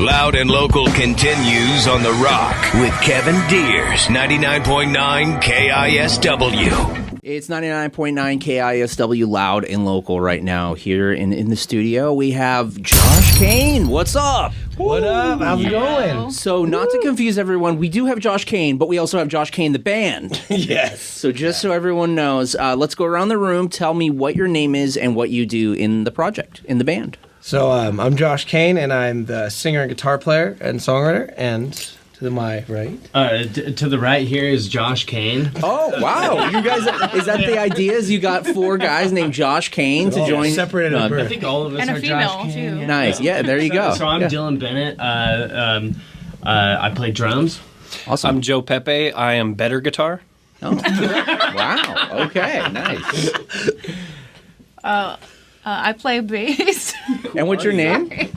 Loud and Local continues on The Rock with Kevin Deers, 99.9 KISW. It's 99.9 KISW Loud and Local right now. Here in the studio, we have Josh Kain. What's up? What up? How's it going? So, not to confuse everyone, we do have Josh Kain, but we also have Josh Kain, the band. Yes. So, just so everyone knows, let's go around the room. Tell me what your name is and what you do in the project, in the band. So, I'm Josh Kain, and I'm the singer and guitar player and songwriter. And to my right, to the right here is Josh Kain. Oh, wow. You guys, is that the idea? Is you got 4 guys named Josh Kain to join? Separated at birth. I think all of us And are a female, Josh Kain. too. Nice. Yeah, there you go. So I'm Dylan Bennett. I play drums. Awesome. I'm Joe Pepe. I am better guitar. Oh. Wow. Okay, nice. I play bass. And what's your name? Here,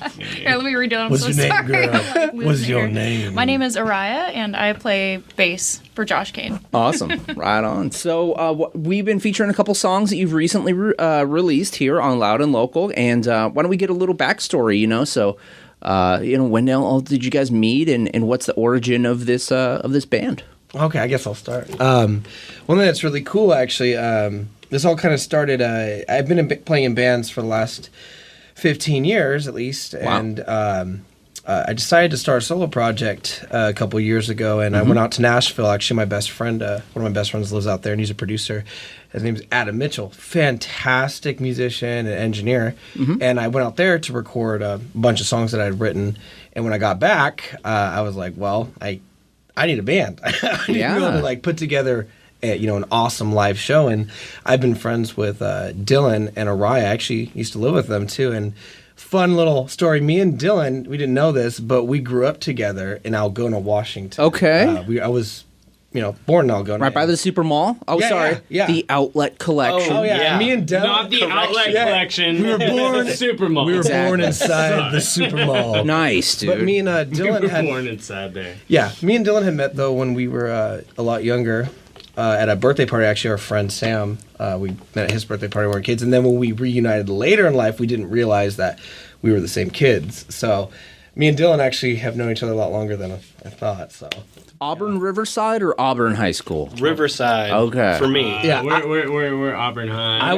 let me redo it. I'm What's so your name, sorry. girl? What's your Here. name? My name is Araya, and I play bass for Josh Kain. Awesome. Right on. So we've been featuring a couple songs that you've recently released here on Loud and Local. And why don't we get a little backstory, So, when all did you guys meet and what's the origin of this band? Okay, I guess I'll start. One thing that's really cool, actually, this all kind of started, I've been playing in bands for the last 15 years, at least, Wow. and I decided to start a solo project a couple years ago, and I went out to Nashville. Actually, my best friend, one of my best friends lives out there, and he's a producer. His name's Adam Mitchell, fantastic musician and engineer, and I went out there to record a bunch of songs that I'd written, and when I got back, I was like, well, I need a band. I need to be able to put together an awesome live show. And I've been friends with Dylan and Araya. I actually used to live with them too. And fun little story, me and Dylan, we didn't know this, but we grew up together in Algona, Washington. Okay. I was born in Algona. Right by the Super Mall? Oh, Yeah, sorry. yeah. The Outlet Collection. Oh, yeah. Me and Dylan. Not the outlet collection. We were born Super Mall. We were Exactly. born inside the Super Mall. Nice, dude. But me and We Dylan were had born inside there. Yeah, me and Dylan had met, though, when we were a lot younger at a birthday party. Actually, our friend Sam, we met at his birthday party when we were kids. And then when we reunited later in life, we didn't realize that we were the same kids. So me and Dylan actually have known each other a lot longer than I thought. So Auburn Riverside or Auburn High School? Riverside. Okay. For me. Yeah, We're Auburn High. I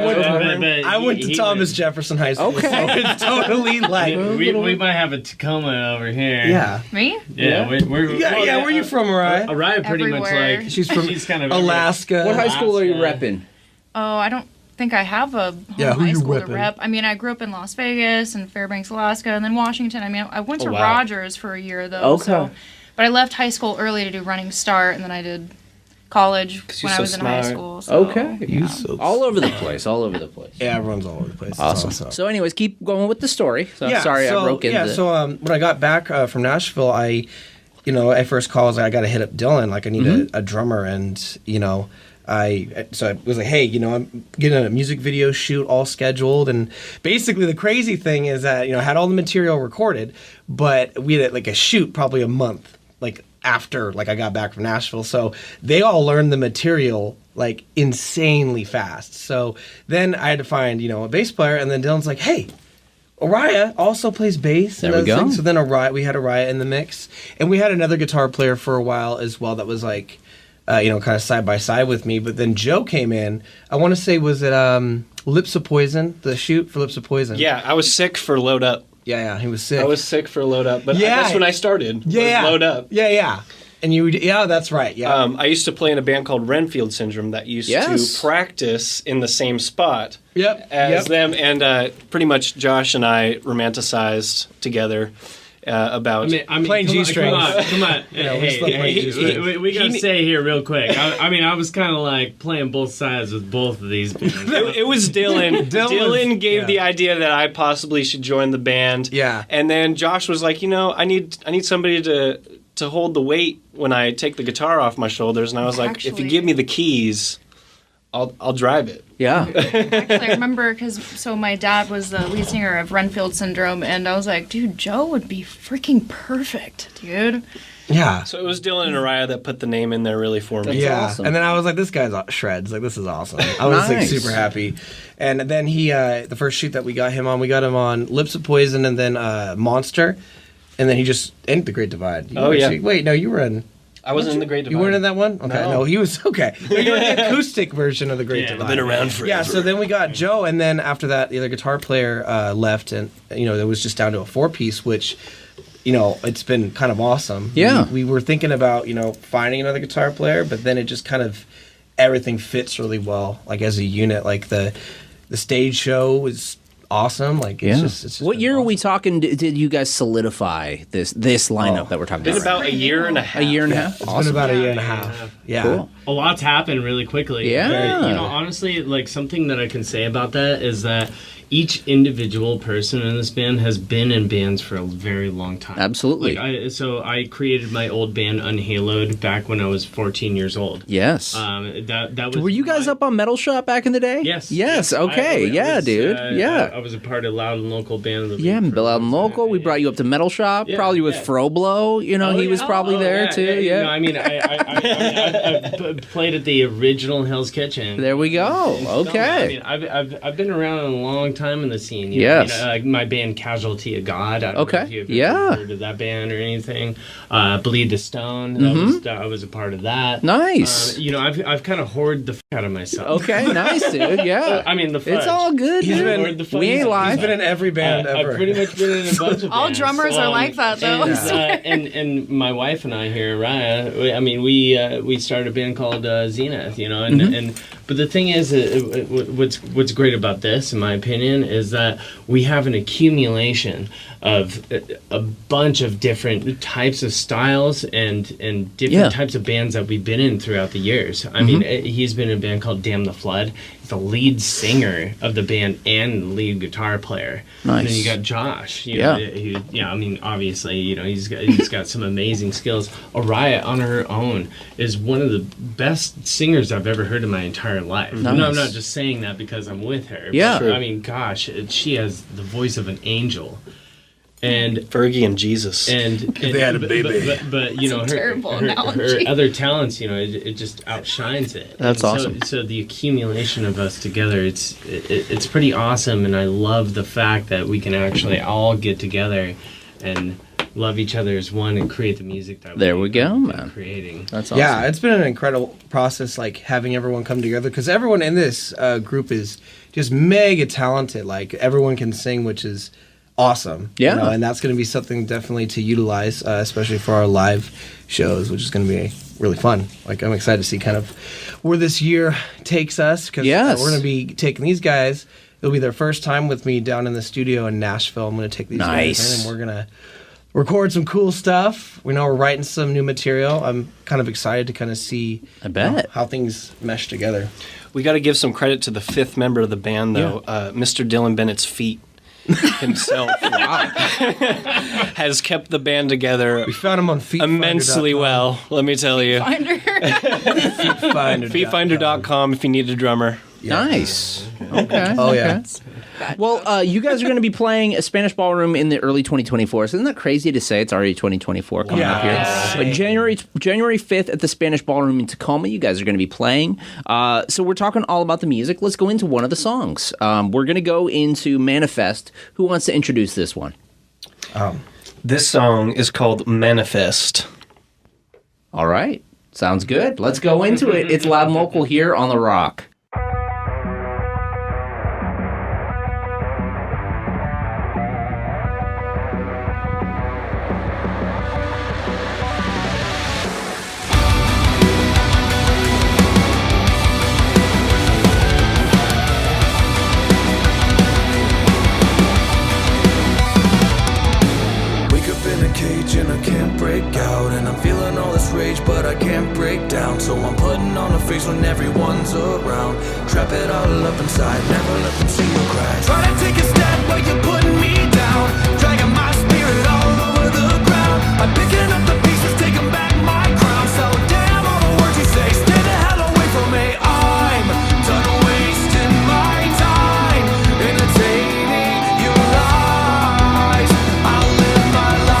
went to Thomas Jefferson High School. Okay. So it's totally like... We might have a Tacoma over here. Yeah. Me? Yeah. We're Where are you from, Mariah? Araya pretty Everywhere. much She's from kind of Alaska. What high school are you Alaska. repping? Oh, I don't think I have a home Yeah, who high you school to repping? rep. I mean, I grew up in Las Vegas and Fairbanks, Alaska, and then Washington. I mean, I went to wow. Rogers for a year, though. Okay. So, but I left high school early to do Running Start, and then I did college you're when I so was in high smart. school. So, Okay. yeah. All over the place. All over the place. Yeah, everyone's all over the place. It's Awesome. So, anyways, keep going with the story. So, sorry, I broke into So when I got back from Nashville, I first called, I was like, I got to hit up Dylan. Like, I need a drummer. And, I was like, hey, I'm getting a music video shoot all scheduled. And basically the crazy thing is that, I had all the material recorded, but we had a shoot probably a month, after I got back from Nashville. So they all learned the material insanely fast. So then I had to find, a bass player, and then Dylan's like, hey, Araya also plays bass. There we go. Things. So then we had Araya in the mix, and we had another guitar player for a while as well that was kind of side by side with me. But then Joe came in. I want to say, was it Lips of Poison, the shoot for Lips of Poison? Yeah, I was sick for Load Up. Yeah, he was sick. I was sick for Load Up, but Yeah. that's when I started. Was Load Up. Yeah. And that's right. Yeah. I used to play in a band called Renfield Syndrome that used Yes. to practice in the same spot Yep. as them, and pretty much Josh and I romanticized together about. I mean, Playing come on, G-strings. Come on. we just love playing G-strings. We gotta say here real quick. I was kind of playing both sides with both of these bands. It was Dylan. Dylan gave the idea that I possibly should join the band. Yeah. And then Josh was like, I need somebody to hold the weight when I take the guitar off my shoulders. And I was like, if you Actually- give me the keys, I'll drive it. Yeah. Actually, I remember because my dad was the lead singer of Renfield Syndrome, and I was like, dude, Joe would be freaking perfect, dude. Yeah. So it was Dylan and Araya that put the name in there really for me. Yeah, awesome. and then I was like, "This guy's shreds! This is awesome." I was Nice. super happy. And then he, the first shoot that we got him on Lips of Poison, and then Monster. and then he just ended the Great Divide. Wait, no, you were in. I wasn't in the Great Divide. You weren't in that one? Okay, no, he was okay. No, you were in the acoustic version of the Great Divide. I've been around forever. Yeah, so then we got Joe, and then after that, the other guitar player left, and it was just down to a 4-piece, which it's been kind of awesome. Yeah, we were thinking about finding another guitar player, but then it just kind of everything fits really well, like as a unit. Like the stage show was awesome. Like it's just what year awesome. are we talking? Did you guys solidify this lineup that we're talking about? It's about a year and a half. A year and a half. It's Awesome. been about a year and a half. Yeah. Cool. A lot's happened really quickly. Yeah. But, honestly, like something that I can say about that is that each individual person in this band has been in bands for a very long time. Absolutely. I created my old band Unhaloed back when I was 14 years old. Yes. That was. Were you guys up on Metal Shop back in the day? Yes. Yes. Okay. Dude. I was a part of Loud and Local Band of the Week. Yeah, Bill Out and Local. We brought you up to Metal Shop, probably with Froblo. He was probably there too. Yeah. I played at the original Hell's Kitchen. There we go. Okay. I've been around a long time in the scene. Yes. My band Casualty of God. I don't know if you've ever heard of that band or anything. Bleed to Stone. I was a part of that. Nice. I've kind of hoarded the out of myself. Okay, nice, dude. Yeah. The fudge. It's all good. He's dude. been, we ain't lying. He's been in every band ever. I've pretty much been in a bunch of All bands. drummers are like that, though. And my wife and I here, Raya, we started a band called Zenith, but the thing is, what's great about this, in my opinion, is that we have an accumulation of a bunch of different types of styles and different types of bands that we've been in throughout the years. I mean, he's been in a band called Damn the Flood. He's the lead singer of the band and lead guitar player. Nice. And then you got Josh. Obviously, he's got some amazing skills. Araya on her own is one of the best singers I've ever heard in my entire life. Nice. No, I'm not just saying that because I'm with her. Yeah. But, gosh, she has the voice of an angel. And Fergie and Jesus. And they had a baby. But her other talents, it just outshines it. That's and awesome. So the accumulation of us together, it's pretty awesome, and I love the fact that we can actually all get together and love each other as one and create the music that there we go, man. Creating. That's awesome. Yeah, it's been an incredible process, like having everyone come together, because everyone in this group is just mega talented. Like everyone can sing, which is awesome. Yeah. And that's going to be something definitely to utilize, especially for our live shows, which is going to be really fun. Like I'm excited to see kind of where this year takes us, because we're going to be taking these guys. It'll be their first time with me down in the studio in Nashville. I'm going to take these guys in, and we're going to record some cool stuff. We know we're writing some new material. I'm kind of excited to kind of see how things mesh together. We got to give some credit to the fifth member of the band, though, Mr. Dylan Bennett's feet. Himself has kept the band together. We found him on immensely well, let me tell you. Feetfinder.com if you need a drummer. Yeah. Nice. Okay. Oh yeah. Well, you guys are going to be playing a Spanish Ballroom in the early 2024. So isn't that crazy to say it's already 2024 coming up here? But January 5th at the Spanish Ballroom in Tacoma, you guys are going to be playing. So we're talking all about the music. Let's go into one of the songs. We're going to go into Manifest. Who wants to introduce this one? This song is called Manifest. All right. Sounds good. Let's go into it. It's Loud and Local here on The Rock. And I can't break out, and I'm feeling all this rage, but I can't break down. So I'm putting on a face when everyone's around. Trap it all up inside, never let them see you cry. Try to take a step, but you're putting me down. Dragging my spirit all over the ground. I'm picking up the pieces, taking back my crown. So damn all the words you say, stay the hell away from me. I'm done wasting my time, entertaining your lies. I'll live my life.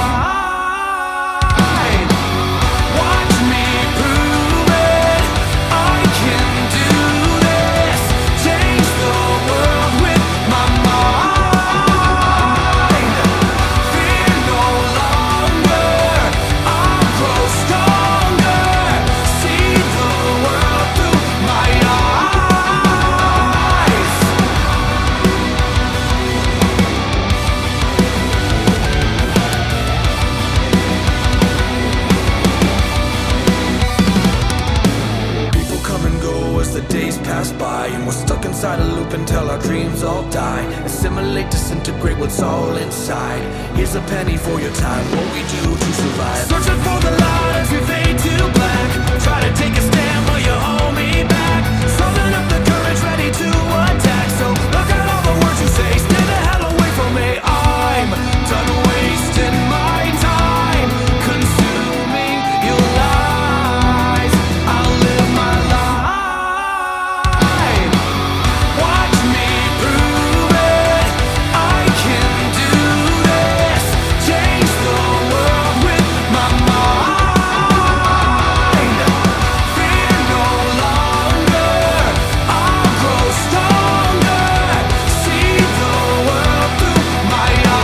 lie, and we're stuck inside a loop until our dreams all die. Assimilate, disintegrate what's all inside. Here's a penny for your time, what we do to survive. Searching for the light as we fade to black. Try to take a stand, but you hold me back. Summon up the courage, ready to attack. So look at all the words you say, stay the hell away from me. I'm done wasting my time, consuming your lies. I'll live my life. Watch me prove it. I can do this. Change the world with my mind. Fear no longer. I'll grow stronger. See the world through my eyes.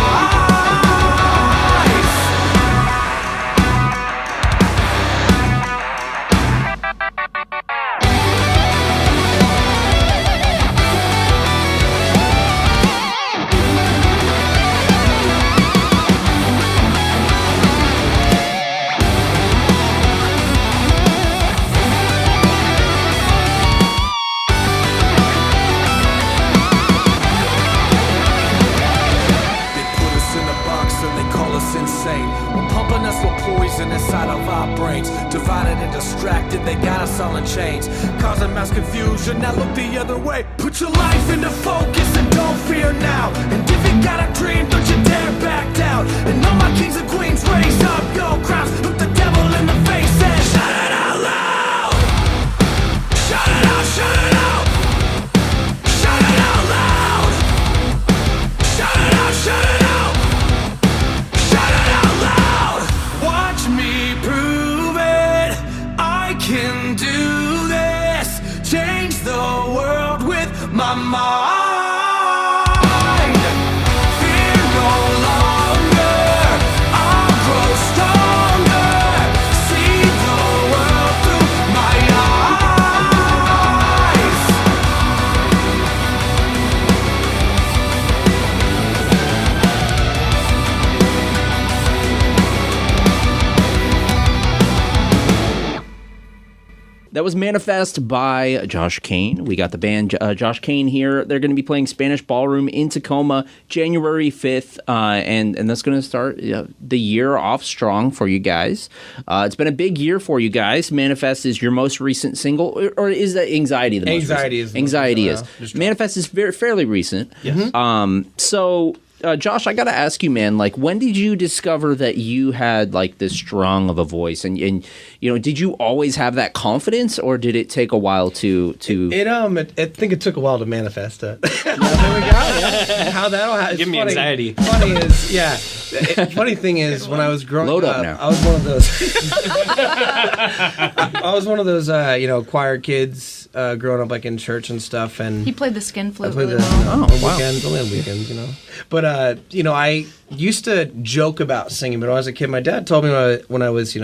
They put us in a box and they call us insane. We're pumping us with poison inside of our brains. Divided and distracted, they got us all in chains, causing mass confusion. Now look the other way. Put your life into focus and don't fear now. And if you got a dream, don't you dare back down. And all my kings and queens, raise up your crowns. Look the devil in the face and shout it out loud. Shout it out, shout it out. Shout it out loud. Shout it out, shout it out. Shout it out loud. Watch me prove it. I can do this. Change the world with my mind. Fear no longer. I'll grow stronger. See the world through my eyes. That was Manifest by Josh Kain. We got the band Josh Kain here. They're going to be playing Spanish Ballroom in Tacoma January 5th, and that's going to start the year off strong for you guys. It's been a big year for you guys. Manifest is your most recent single, or is that Anxiety the most Anxiety recent? is Anxiety the most is. recent. Manifest is fairly recent. Yes. So, Josh, I got to ask you, man, like, when did you discover that you had, like, this strong of a voice? And you know, did you always have that confidence, or did it take a while to... I think it took a while to manifest it. There we go. Yeah. How that'll happen. Give me anxiety. Funny is, yeah. Funny thing is, when I was growing Load up up, now. I was one of those. I was one of those, choir kids growing up, like in church and stuff, and He played the skin I flute played really the well. Oh, wow. weekends, only on weekends, But I used to joke about singing. But when I was a kid, my dad told me when I was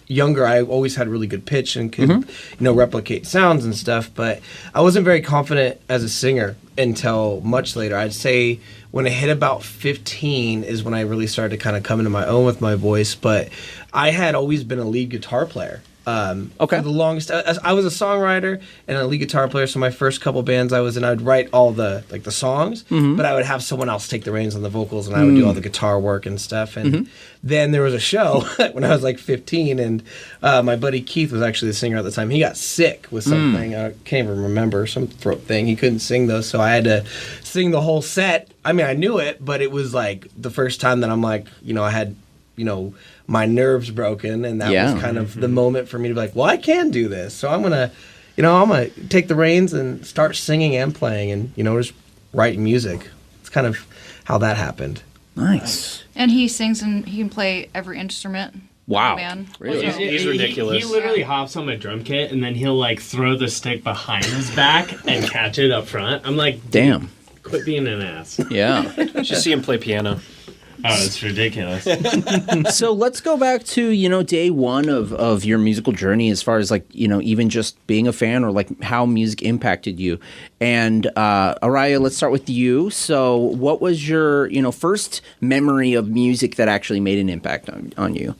younger, I always had really good pitch and could replicate sounds and stuff. But I wasn't very confident as a singer until much later. I'd say when I hit about 15 is when I really started to kind of come into my own with my voice. But I had always been a lead guitar player. Okay. For the longest, I was a songwriter and a lead guitar player. So my first couple bands I was in, I'd write all the songs, but I would have someone else take the reins on the vocals, and I would do all the guitar work and stuff. And then there was a show when I was like 15, and my buddy Keith was actually the singer at the time. He got sick with something. I can't even remember, some throat thing. He couldn't sing though, so I had to sing the whole set. I mean, I knew it, but it was like the first time that I'm like, I had, my nerves broken, and that was kind of the moment for me to be like, well, I can do this. So I'm gonna take the reins and start singing and playing, and just writing music. It's kind of how that happened. Nice. And he sings and he can play every instrument. Wow. Man. Really? He's ridiculous. He literally hops on my drum kit and then he'll like throw the stick behind his back and catch it up front. I'm like, Damn. quit being an ass. Yeah. You should see him play piano. Oh, it's ridiculous. So let's go back to, day one of your musical journey, as far as like, even just being a fan, or like how music impacted you. And Araya, let's start with you. So what was your, first memory of music that actually made an impact on you?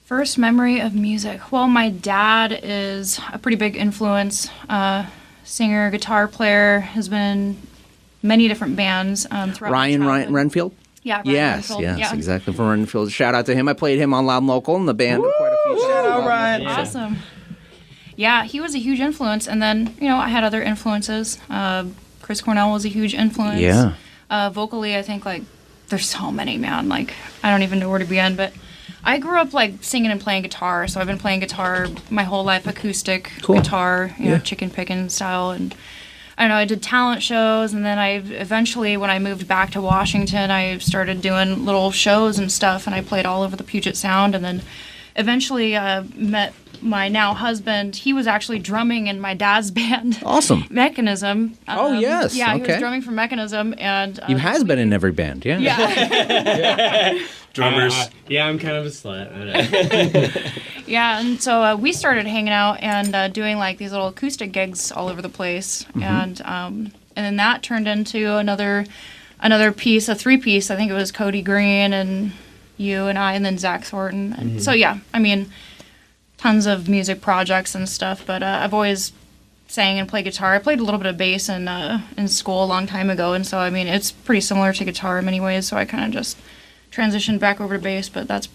First memory of music. Well, my dad is a pretty big influence. singer, guitar player, has been in many different bands throughout my Ryan childhood. Renfield? Yeah, Ryan Yes, Renfield. yes, exactly. From Renfield. Shout out to him. I played him on Loud and Local in the band quite a few times. Shout out, Ryan. Awesome. Yeah, he was a huge influence. And then, I had other influences. Chris Cornell was a huge influence. Yeah. Vocally, I think, there's so many, man. I don't even know where to begin. But I grew up, singing and playing guitar. So I've been playing guitar my whole life, acoustic guitar, chicken picking style. And I don't know, I did talent shows. And then eventually, when I moved back to Washington, I started doing little shows and stuff. And I played all over the Puget Sound. And then eventually met my now husband. He was actually drumming in my dad's band. Awesome. Mechanism. Oh, yes. Yeah, he okay. was drumming for Mechanism. And He has been in every band, yeah. Yeah. Drummers. Yeah, I'm kind of a slut. I know. Yeah, and so we started hanging out and doing these little acoustic gigs all over the place. And then that turned into another piece, a 3-piece. I think it was Cody Green and you and I, and then Zach Thornton. And so yeah, tons of music projects and stuff, but I've always sang and played guitar. I played a little bit of bass in school a long time ago, and so it's pretty similar to guitar in many ways, so I kind of just transitioned back over to bass, but that's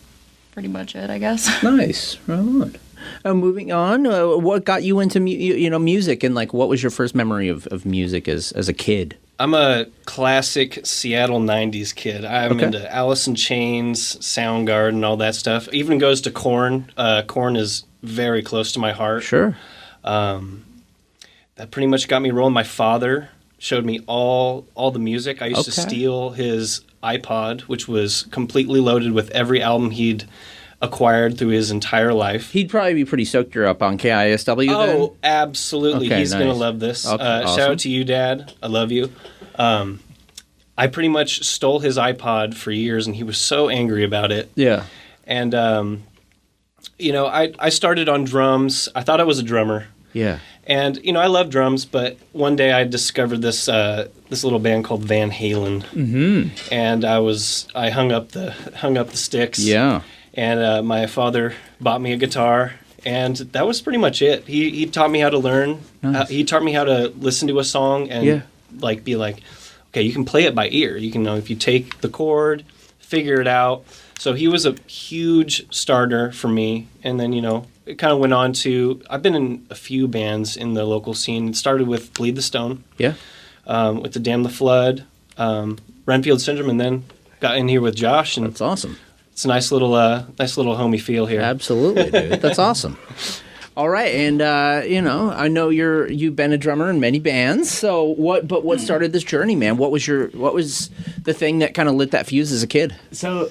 pretty much it, I guess. Nice. Right on. Moving on, what got you into music, and what was your first memory of music as a kid? I'm a classic Seattle 90s kid. I'm into Alice in Chains, Soundgarden, all that stuff. Even goes to Korn. Korn is very close to my heart. Sure. That pretty much got me rolling. My father showed me all the music. I used to steal his iPod, which was completely loaded with every album he'd acquired through his entire life. He'd probably be pretty stoked you're up on KISW then? Oh, absolutely. Okay, He's nice. going to love this. Okay, Shout awesome. out to you, Dad. I love you. I pretty much stole his iPod for years, and he was so angry about it. Yeah. And, I started on drums. I thought I was a drummer. Yeah. And, I love drums, but one day I discovered this little band called Van Halen. Mm-hmm. And I hung up the sticks. Yeah. And my father bought me a guitar, and that was pretty much it. He taught me how to learn. Nice. He taught me how to listen to a song and be like, okay, you can play it by ear. You can if you take the chord, figure it out. So he was a huge starter for me. And then it kind of went on to I've been in a few bands in the local scene. It started with Bleed the Stone. Yeah. With the Damn the Flood, Renfield Syndrome, and then got in here with Josh, and That's awesome. it's a nice little homey feel here. Absolutely, dude. That's awesome. All right, and I know you've been a drummer in many bands. So what started this journey, man? What was the thing that kind of lit that fuse as a kid? So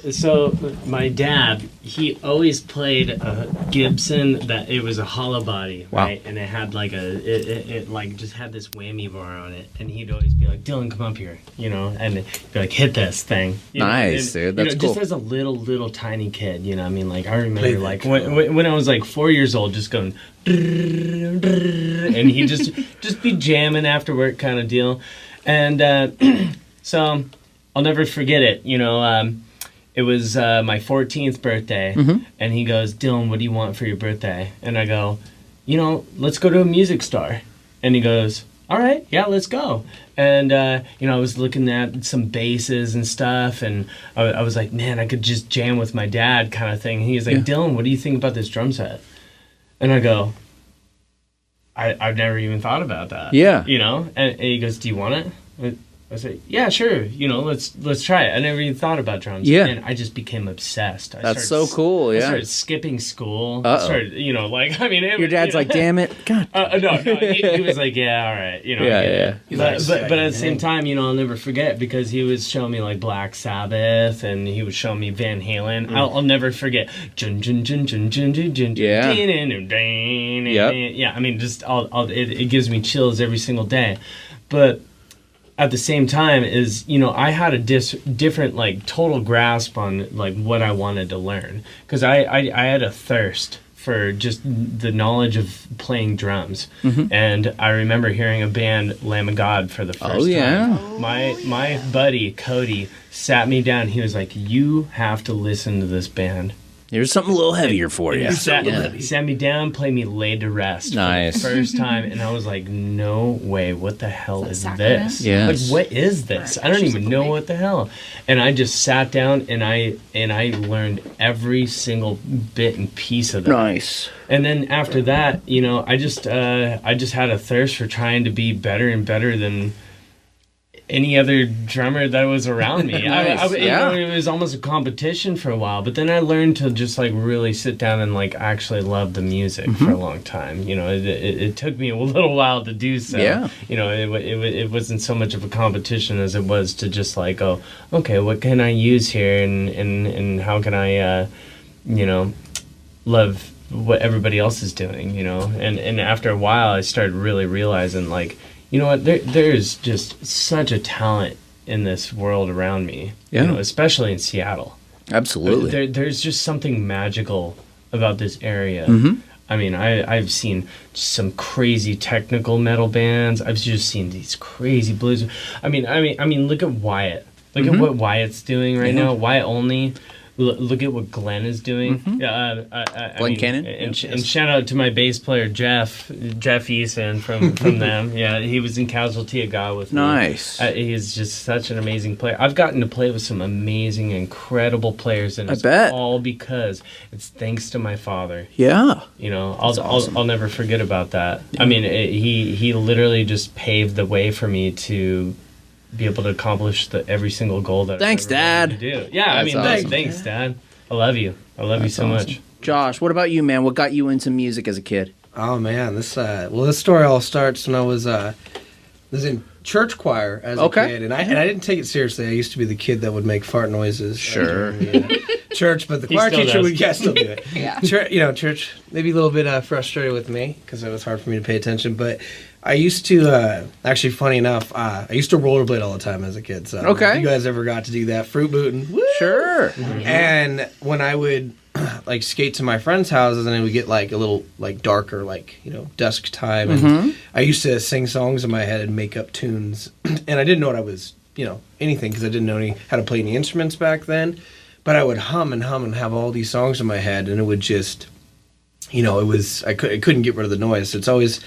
my dad, he always played a Gibson that it was a hollow body, Wow. right? And it had it just had this whammy bar on it, and he'd always be like, "Dylan, come up here," and he'd be like, "Hit this thing." Nice, dude. That's cool. Just as a little tiny kid, I remember when I was 4 years old, just going. And he'd just be jamming after work kind of deal. And so I'll never forget it. It was my 14th birthday, and he goes, "Dylan, what do you want for your birthday?" And I go, let's go to a music store. And he goes, "All right, yeah, let's go." And, I was looking at some basses and stuff, and I was like, man, I could just jam with my dad kind of thing. And he was like, "Dylan, what do you think about this drum set?" And I go, I've never even thought about that. Yeah. And he goes, "Do you want it?" I say, "Yeah, sure. Let's try it." I never even thought about drums. Yeah. And I just became obsessed. That's so cool, I yeah. started skipping school. Uh-oh. Started, Your dad's like, "Damn it, God." No, he was like, "Yeah, all right." Yeah. But at the same time, I'll never forget because he was showing me Black Sabbath and he was showing me Van Halen. I'll never forget. Jun jun jun jun jun jun jun. Yeah. Yeah. It gives me chills every single day, but at the same time is I had a different total grasp on what I wanted to learn because I had a thirst for just the knowledge of playing drums. And I remember hearing a band, Lamb of God, for the first time. My buddy Cody sat me down. He was like, "You have to listen to this band." Here's something a little heavier for you. He sat me down, played me Laid to Rest Nice. for the first time, and I was like, no way, what the hell is this? Yes. Like, what is this? I don't even know what the hell. And I just sat down and I learned every single bit and piece of that. Nice. And then after that, you know, I just had a thirst for trying to be better and better than any other drummer that was around me. Nice. You know, it was almost a competition for a while, but then I learned to just like really sit down and like actually love the music for a long time. You know, it took me a little while to do so. Yeah. You know, it wasn't so much of a competition as it was to just like, oh, okay, what can I use here, and how can I, you know, love what everybody else is doing. You know, and after a while, I started really realizing like, you know what? There's just such a talent in this world around me. Yeah. You know, especially in Seattle. Absolutely. There's just something magical about this area. I mean, I've seen some crazy technical metal bands. I've just seen these crazy blues. I mean, look at Wyatt. Look at what Wyatt's doing right now. Wyatt Only. Look at what Glenn is doing. Glenn Cannon. And shout out to my bass player, Jeff Eason from them. Yeah, he was in Casualty of God with me. Nice. He is just such an amazing player. I've gotten to play with some amazing, incredible players, and it's bet. all because it's thanks to my father. Yeah. You know, I'll never forget about that. I mean, he literally just paved the way for me to be able to accomplish every single goal that Thanks, I've ever wanted Dad. to do. Yeah, I mean, awesome. thanks, Dad. I love you. I love you so much. Josh, what about you, man? What got you into music as a kid? Oh man, this story all starts when I was in church choir as a kid, and I didn't take it seriously. I used to be the kid that would make fart noises. Sure. During the, church, but the choir still teacher does. still do it. Yeah. Church maybe a little bit frustrated with me because it was hard for me to pay attention, but I used to, actually, funny enough, I used to rollerblade all the time as a kid. So if you guys ever got to do that, fruit booting. Woo! Sure. And when I would like skate to my friends' houses and it would get like a little like darker, like, you know, dusk time, and I used to sing songs in my head and make up tunes, and I didn't know what I was, you know, anything because I didn't know how to play any instruments back then. But I would hum and have all these songs in my head, and it would just, you know, I couldn't get rid of the noise. So it's always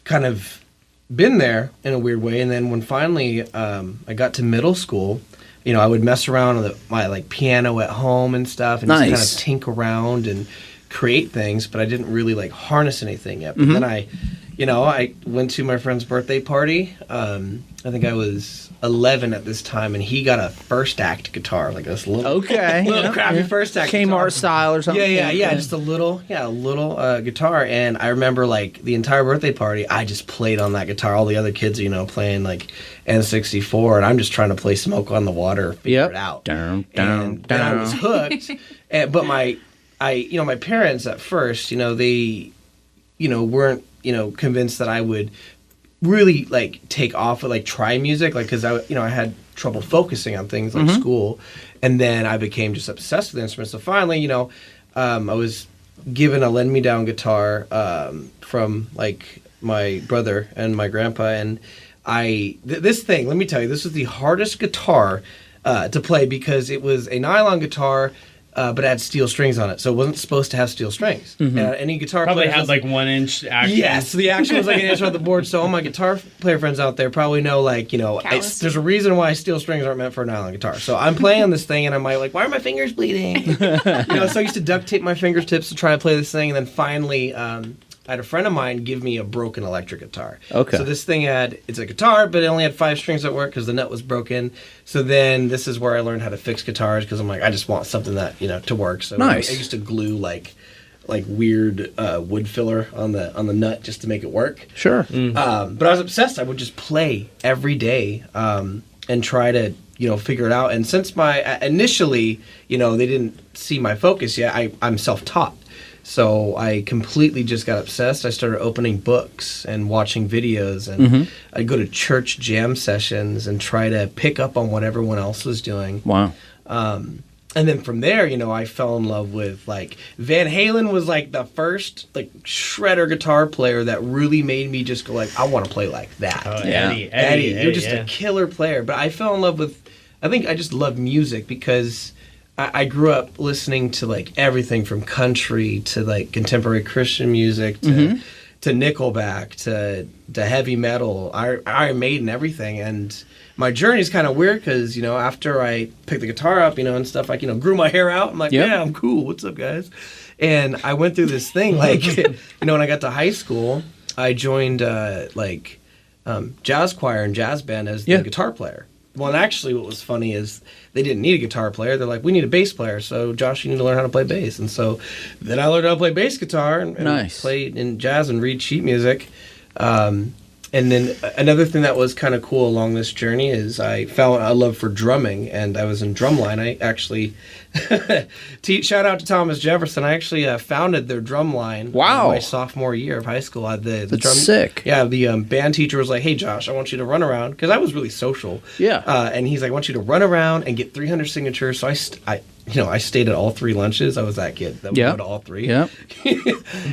kind of been there in a weird way. And then when finally I got to middle school, you know, I would mess around with my like piano at home and stuff, and just kind of tinker around and create things. But I didn't really like harness anything yet. But then I went to my friend's birthday party. I think I was 11 at this time, and he got a first act guitar, like this little crappy first act Kmart guitar. style or something. Yeah, just a little guitar. And I remember like the entire birthday party, I just played on that guitar. All the other kids, you know, playing like N64, and I'm just trying to play Smoke on the Water, figure it out. And I was hooked. But my parents at first, you know, they, you know, weren't, you know, convinced that I would really like take off with like try music, like because I had trouble focusing on things like school, and then I became just obsessed with instruments. So finally, you know, I was given a lend me down guitar from like my brother and my grandpa, and this thing, let me tell you, this was the hardest guitar to play because it was a nylon guitar. But it had steel strings on it, so it wasn't supposed to have steel strings. Any guitar Probably player had like 1 inch action. Yes, the action was like an inch on the board. So all my guitar player friends out there probably know, like, you know, there's a reason why steel strings aren't meant for a nylon guitar. So I'm playing on this thing, and I'm like, why are my fingers bleeding? You know, so I used to duct tape my fingertips to try to play this thing, and then finally, I had a friend of mine give me a broken electric guitar. Okay. So this thing it's a guitar, but it only had 5 strings that work because the nut was broken. So then this is where I learned how to fix guitars because I'm like, I just want something that, you know, to work. So I used to glue like weird wood filler on the nut just to make it work. Sure. But I was obsessed. I would just play every day and try to, you know, figure it out. And since initially, you know, they didn't see my focus yet, I'm self-taught. So I completely just got obsessed. I started opening books and watching videos, and I'd go to church jam sessions and try to pick up on what everyone else was doing. Wow. And then from there, you know, I fell in love with, like, Van Halen was, like, the first, like, shredder guitar player that really made me just go, like, I want to play like that. Oh, yeah. Eddie. You're just a killer player. But I fell in love with, I think I just love music because I grew up listening to like everything from country to like contemporary Christian music to Nickelback to heavy metal, Iron Maiden, everything. And my journey is kind of weird because, you know, after I picked the guitar up, you know, and stuff, like, you know, grew my hair out. I'm like, yeah, I'm cool. What's up, guys? And I went through this thing, like, you know, when I got to high school, I joined jazz choir and jazz band as the guitar player. Well, and actually what was funny is they didn't need a guitar player. They're like, we need a bass player. So, Josh, you need to learn how to play bass. And so then I learned how to play bass guitar and play in jazz and read sheet music. And then another thing that was kind of cool along this journey is I found a love for drumming, and I was in drumline. I actually, shout out to Thomas Jefferson, I actually founded their drumline my sophomore year of high school. That's sick. Yeah, the band teacher was like, hey, Josh, I want you to run around, because I was really social. Yeah. And he's like, I want you to run around and get 300 signatures. So I stayed at all 3 lunches. I was that kid that would go to all 3. Yeah.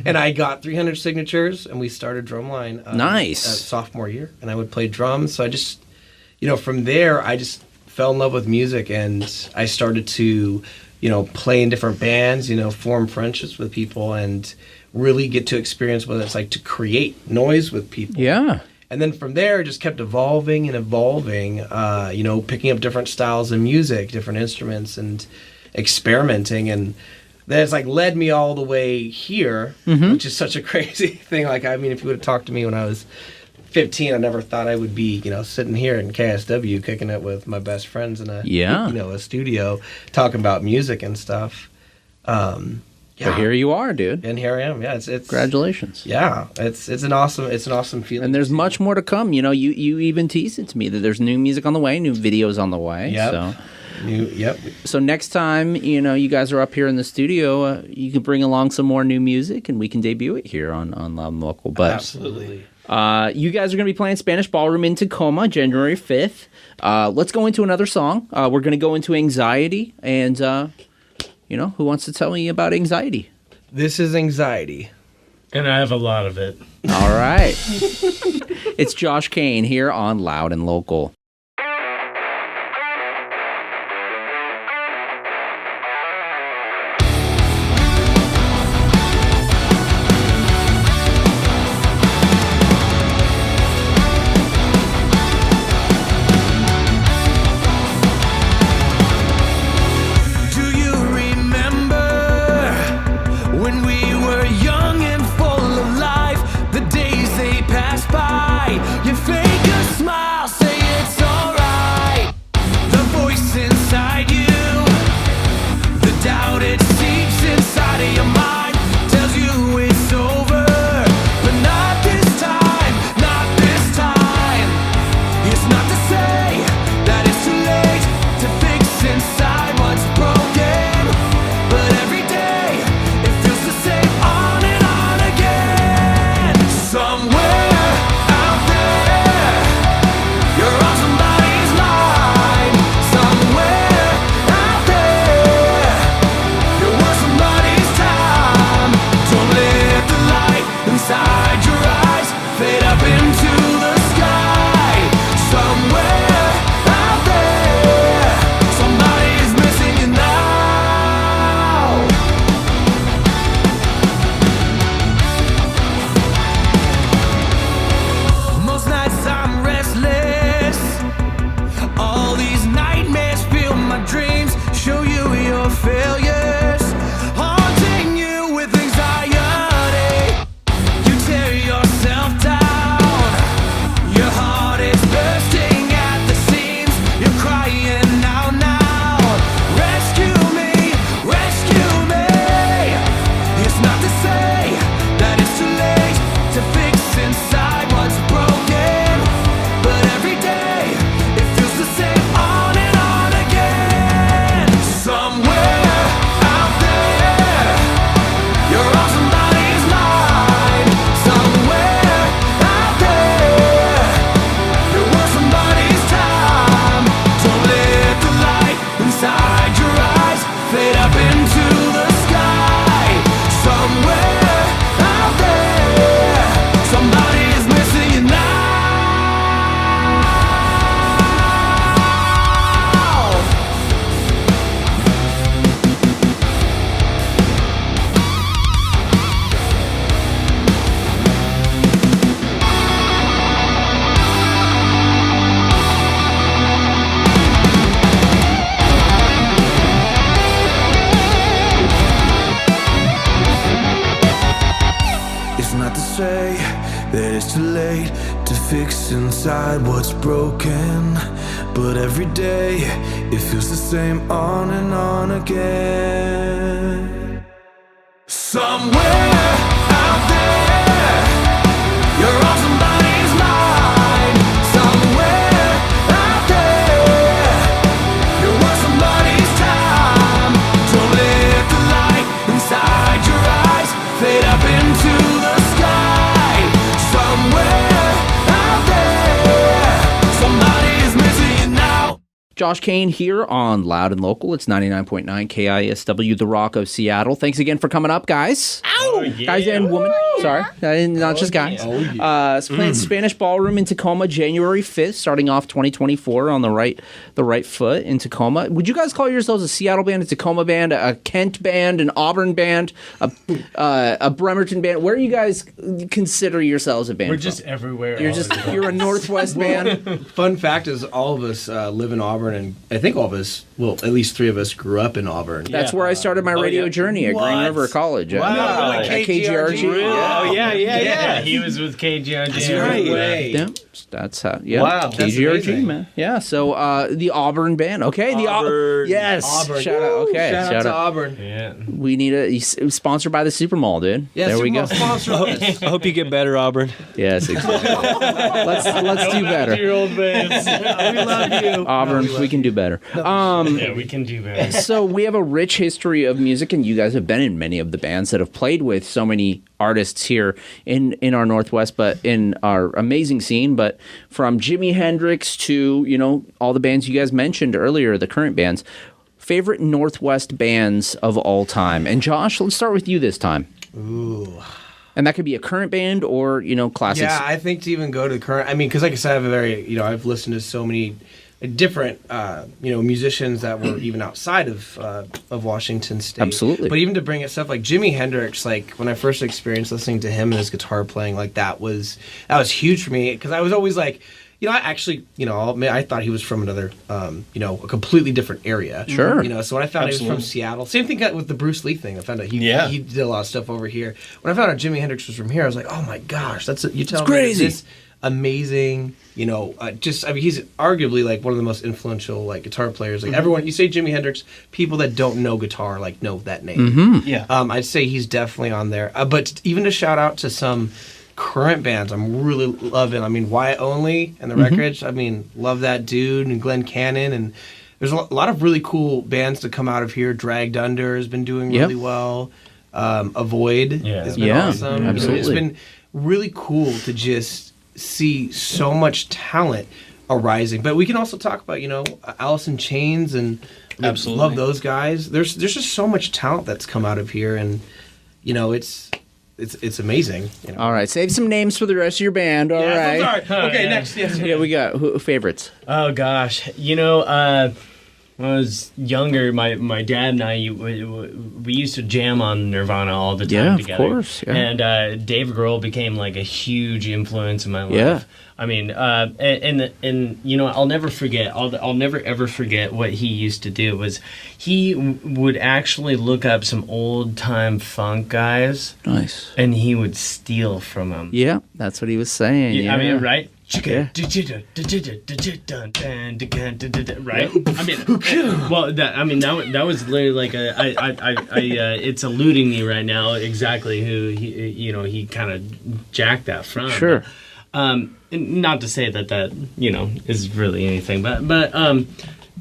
And I got 300 signatures, and we started drumline. Sophomore year, and I would play drums. So I just, you know, from there, I just fell in love with music, and I started to, you know, play in different bands, you know, form friendships with people, and really get to experience what it's like to create noise with people. Yeah. And then from there, it just kept evolving and evolving, you know, picking up different styles of music, different instruments, and experimenting. And that has like led me all the way here, which is such a crazy thing. Like, I mean, if you would have talked to me when I was 15, I never thought I would be, you know, sitting here in KSW kicking it with my best friends in a, you know, a studio talking about music and stuff. But here you are, dude. And here I am. Yeah, it's congratulations. Yeah, it's an awesome feeling. And there's much more to come. You know, you even teased it to me that there's new music on the way, new videos on the way. Yep. So next time, you know, you guys are up here in the studio, you can bring along some more new music, and we can debut it here on Loud and Local. But absolutely. You guys are going to be playing Spanish Ballroom in Tacoma, January 5th. Let's go into another song. We're going to go into Anxiety, and, you know, who wants to tell me about Anxiety? This is Anxiety. And I have a lot of it. All right. It's Josh Kain here on Loud and Local. You fake a smile, say it's alright. The voice inside you, the doubt it seeps inside of your mind, tells you it's over, but not this time, not this time. It's not to say that it's too late to fix inside what's broken, but every day it feels the same on and on again. Somewhere somebody's time. it's too late to fix inside what's broken. But every day it feels the same on and on again. Somewhere out there, you're on somebody's mind. Somewhere out there, you're worth somebody's time. Don't let the light inside your eyes fade up into the sky. Somewhere out there, somebody is missing you now. Josh Kain here on Loud and Local. It's 99.9 KISW, the Rock of Seattle. Thanks again for coming up, guys. Oh, yeah. Guys and women. Sorry, not just guys. It's playing Spanish Ballroom in Tacoma January 5th, starting off 2024 on the right foot in Tacoma. Would you guys call yourselves a Seattle band, a Tacoma band, a Kent band, an Auburn band, a Bremerton band? Where do you guys consider yourselves a band? We're from? just everywhere. You're a Northwest band. Fun fact is all of us live in Auburn, and I think all of us, well, at least 3 of us grew up in Auburn. That's where I started my radio journey at Green River College. Wow. At KGRG. Really? Oh, yeah. He was with KGRG. That's right. Yeah, that's how. Yeah, Wow. That's KGRG, amazing. man. Yeah, so the Auburn band. Okay, Auburn. Yes, Auburn. shout out. Okay, Shout out to Auburn. Yeah. We need he's sponsored by the Super Mall, dude. Yeah, there we go. Sponsor us. I hope you get better, Auburn. Yes, exactly. let's do better. Your old bands. We love you. Auburn, we can do better. Yeah, we can do better. So we have a rich history of music, and you guys have been in many of the bands that have played with so many artists here in our Northwest, but in our amazing scene. But from Jimi Hendrix to, all the bands you guys mentioned earlier, the current bands, favorite Northwest bands of all time. And Josh, let's start with you this time. Ooh. And that could be a current band or, classics. Yeah, I think to even go to current, because like I said, I have a very, I've listened to so many different, musicians that were even outside of Washington State. Absolutely. But even to bring it stuff like Jimi Hendrix, like when I first experienced listening to him and his guitar playing, like that was huge for me, because I was always like, I actually, I'll admit, I thought he was from another, a completely different area. Sure. So when I found out he was from Seattle, same thing with the Bruce Lee thing. I found out he did a lot of stuff over here. When I found out Jimi Hendrix was from here, I was like, oh my gosh, you tell me crazy. this amazing, he's arguably like one of the most influential like guitar players. Like everyone, you say Jimi Hendrix, people that don't know guitar like know that name. Mm-hmm. Yeah. I'd say he's definitely on there. But even to shout out to some current bands I'm really loving. Wyatt Only and the Records. Love that dude, and Glenn Cannon, and there's a lot of really cool bands to come out of here. Dragged Under has been doing really well. Avoid has been awesome. Absolutely. It's been really cool to just see so much talent arising. But we can also talk about, Alice in Chains, and Absolutely. love those guys. There's just so much talent that's come out of here, and it's amazing. All right, save some names for the rest of your band. All right. I'm sorry. Okay, yeah. next. Yes. Yeah, we got favorites. Oh gosh, when I was younger, my dad and I we used to jam on Nirvana all the time together. Of course. Yeah. And Dave Grohl became like a huge influence in my life. Yeah. And I'll never forget. I'll never ever forget what he used to do. Was he would actually look up some old time funk guys. Nice. And he would steal from them. Yeah, that's what he was saying. Yeah. Right? Yeah. Right? That was literally like it's eluding me right now exactly who he kind of jacked that from. Sure. Not to say that is really anything, but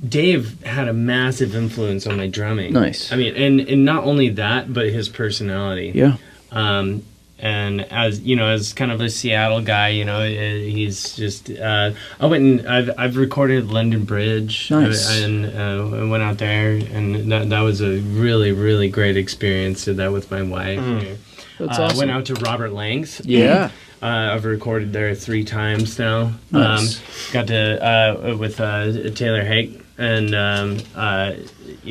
Dave had a massive influence on my drumming. Nice. And not only that, but his personality. Yeah. And as kind of a Seattle guy, he's just. I went and I've recorded London Bridge. Nice. I went out there, and that was a really, really great experience. Did that with my wife. That's awesome. Went out to Robert Lang's. Yeah. I've recorded there 3 times now. Nice. Got to with Taylor Hake, and I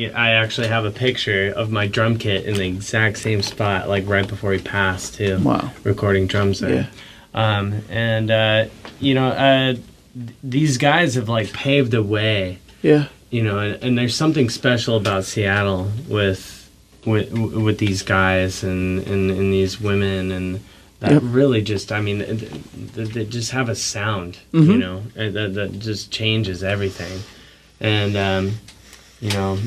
actually have a picture of my drum kit in the exact same spot, like right before he passed, too. Wow. Recording drums there. Yeah. These guys have like paved the way. Yeah. And there's something special about Seattle with these guys and these women, and that really just, I mean, they just have a sound, you know, and that just changes everything. And, you know,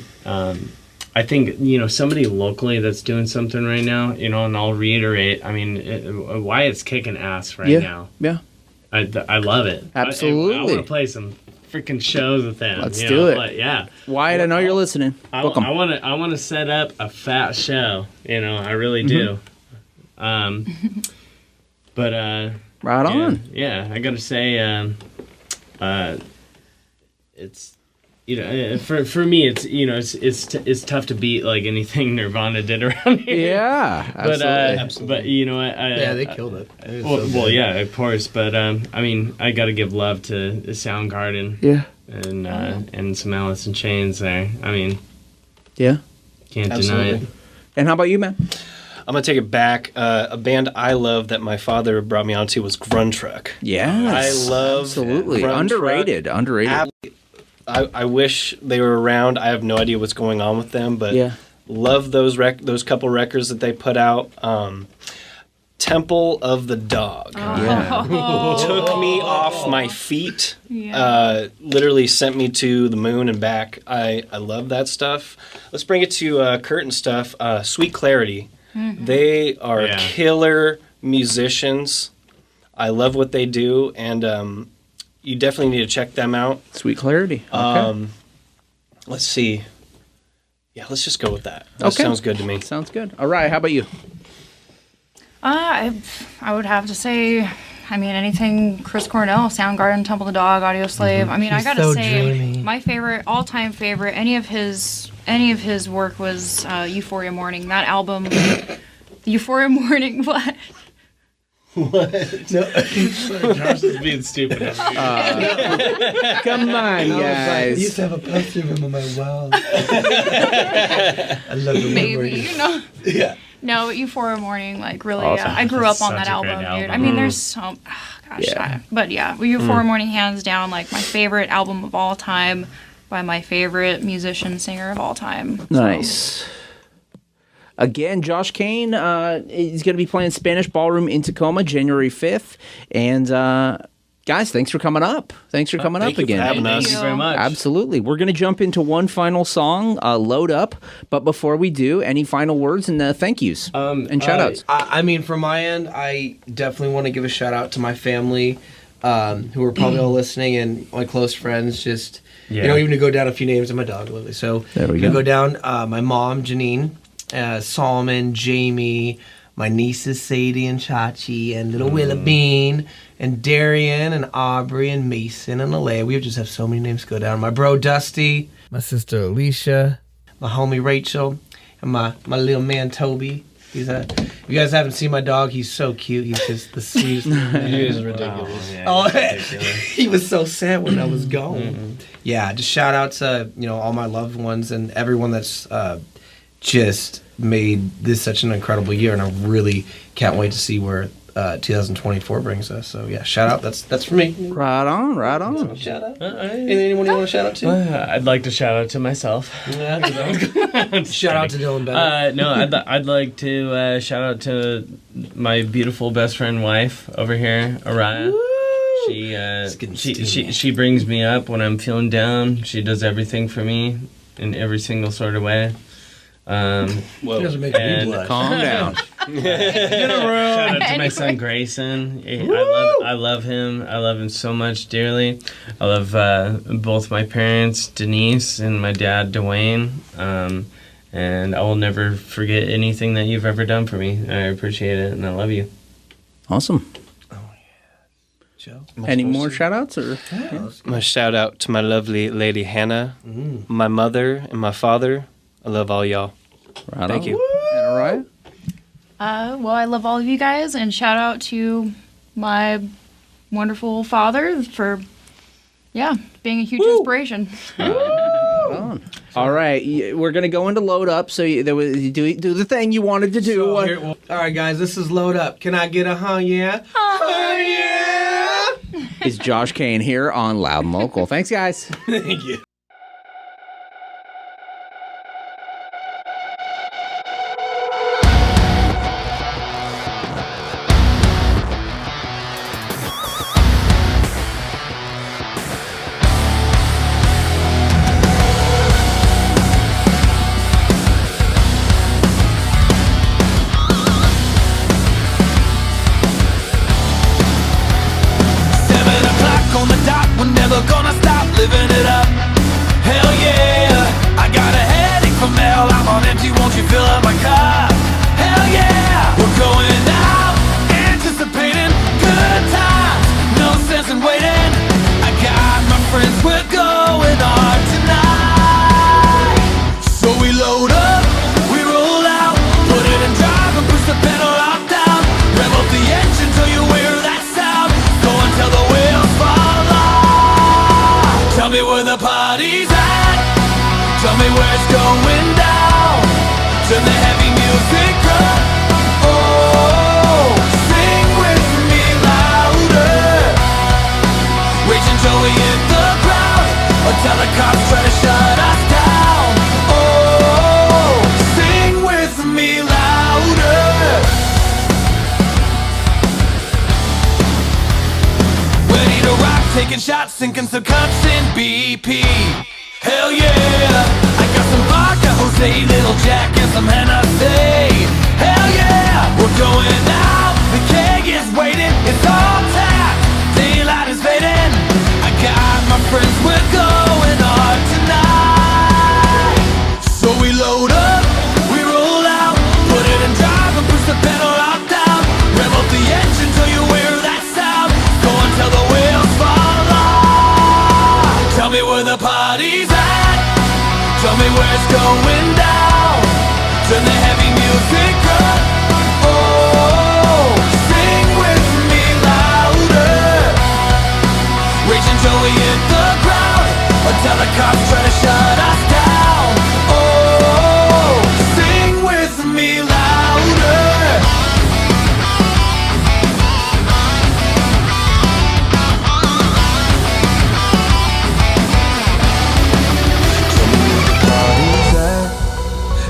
I think, you know, somebody locally that's doing something right now, you know, and I'll reiterate, I mean, Wyatt's kicking ass right now. Yeah. I love it. Absolutely. I want to play some freaking shows with them. Let's you do know? it. Like, yeah. Wyatt, I know you're listening. I Welcome. want to set up a fat show. You know, I really do. But Right on. Yeah, I gotta say, it's, you know, for me, it's, you know, it's tough to beat like anything Nirvana did around here. Yeah, absolutely. But you know, Yeah, they killed it. It was so well, good. yeah, of course. But I mean, I got to give love to Soundgarden. Yeah. And some Alice in Chains there. I mean, Yeah. can't Absolutely. deny it. And how about you, man? I'm gonna take it back. A band I love that my father brought me onto was Grunge Truck. Yes. I love absolutely Grunge underrated. Truck. Underrated. I wish they were around. I have no idea what's going on with them, but Yeah. love those couple records that they put out. Temple of the Dog Yeah. took me off my feet. Yeah. Literally sent me to the moon and back. I love that stuff. Let's bring it to curtain stuff. Sweet Clarity. They are Yeah. killer musicians. I love what they do, and you definitely need to check them out. Sweet Clarity. Okay. Let's see. Yeah, let's just go with that. That Okay. sounds good to me. Sounds good. All right. How about you? I would have to say, I mean, anything Chris Cornell, Soundgarden, Temple of the Dog, Audio Slave. I mean, I He's gotta so say, dreamy. my favorite, all-time favorite, any of his work was Euphoria Morning. That album, Euphoria Morning. What? Josh is being stupid. Come on, guys. to have a poster of him on my wall. I love the Maybe, you know. Yeah. No, Euphoria Morning, like really, Awesome. I grew up on Such that a great album, dude. I album. mean, there's some, gosh, Yeah. but yeah, Euphoria Morning, hands down, like my favorite album of all time by my favorite musician, singer of all time. So, Nice. Again, Josh Kain, he's going to be playing Spanish Ballroom in Tacoma January 5th. And guys, thanks for coming up. Thanks for coming Thank up you again. for having Thank us. you. very much. Absolutely. We're going to jump into one final song, Load Up. But before we do, any final words and thank yous and shout outs? I mean, from my end, I definitely want to give a shout out to my family, who are probably all listening, and my close friends. Just you know, even to go down a few names, and my dog Lily. So There we gonna go. go down. My mom Janine, Solomon, Jamie, my nieces Sadie and Chachi, and little Willa Bean, and Darian, and Aubrey, and Mason, and Alea. We just have so many names to go down. My bro Dusty, my sister Alicia, my homie Rachel, and my little man Toby. He's if you guys haven't seen my dog, he's so cute. He's just the sweetest. He is ridiculous. Oh, he was so sad when I was gone. Yeah, just shout out to all my loved ones and everyone that's just made this such an incredible year, and I really can't wait to see where 2024 brings us. So yeah, shout out. That's for me. Right on, right on. Shout out. Anyone you want to shout out to? I'd like to shout out to myself. Shout out to Dylan Bennett. No, I'd like to shout out to my beautiful best friend wife over here, Araya. getting steamy. She brings me up when I'm feeling down. She does everything for me in every single sort of way. It doesn't make me and- blush. Calm down. Shout out to my son Grayson. I love him. I love him so much dearly. I love both my parents, Denise, and my dad, Dwayne. And I will never forget anything that you've ever done for me. I appreciate it, and I love you. Awesome. Joe? Any more shout outs? Or? My shout out to my lovely lady Hannah, my mother, and my father. I love all y'all. Right Thank on. you. And all right. well, I love all of you guys, and shout out to my wonderful father for, being a huge inspiration. All right, we're gonna go into load up. So you do the thing you wanted to do. All right, guys, this is Load Up. Can I get a yeah? Yeah! Is Josh Kain here on Loud and Local? Thanks, guys. Thank you. music up. Oh, sing with me louder. Rage until we hit the ground, until the cops try to shut us down. Oh, sing with me louder. Ready to rock, taking shots, sinking some cups in BP. Hell yeah, I got some vodka, Jose, Little Jack, and some Hennessy. Hell yeah, we're going out, the keg is waiting, it's all tapped, daylight is fading. I got my friends, we're going hard tonight. So we load up, we roll out, put it in drive and push the pedal out down. Rev up the engine till you hear that sound, go until the wheels fall off. Tell me where the party's at, tell me where it's going down. Turn the heavy music up. Oh, sing with me louder. Rage until we hit the ground, until the cops try to shut us down. Oh, sing with me louder.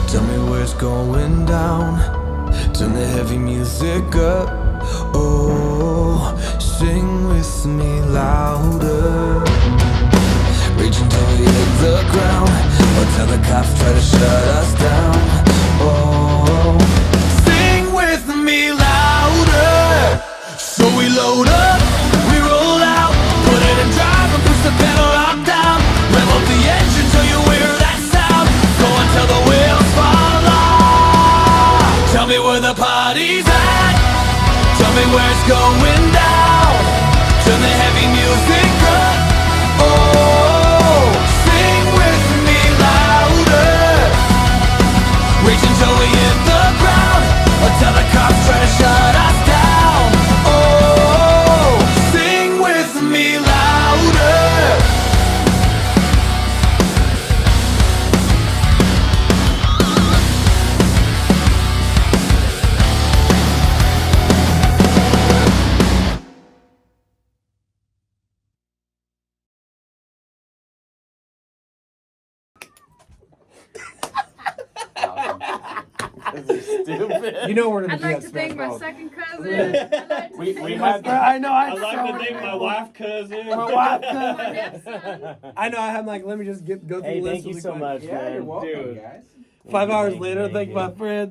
Tell me where it's going down. Turn the heavy music up. Oh, sing with me louder. Reach until we hit the ground, until the cops try to shut us down. Oh, sing with me louder. So we load up, we roll out, put it in drive and push the pedal up down. Rev up the engine till you hear that sound, go until the wheels fall off. Tell me where the party's at, tell me where it's going down. Turn the heavy music up. Oh, sing with me louder. Reach until we hit the ground, until the cops try to shut us down. Oh, sing with me louder. You know we're gonna I'd do like that to thank my smash mouth. second cousin. I'd like to We thank had I know. I'd like to thank my wife cousin. My wife. my stepson. I know. I'm like, let me just go through Hey, the list. thank you really so quick. much, Yeah, man. you're welcome, Dude. guys. 5 hours Thank later, you, thank thank my you. friend.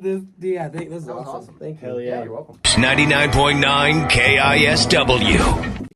I think this is awesome. Thank you. Hell yeah. You're welcome. 99.9 KISW.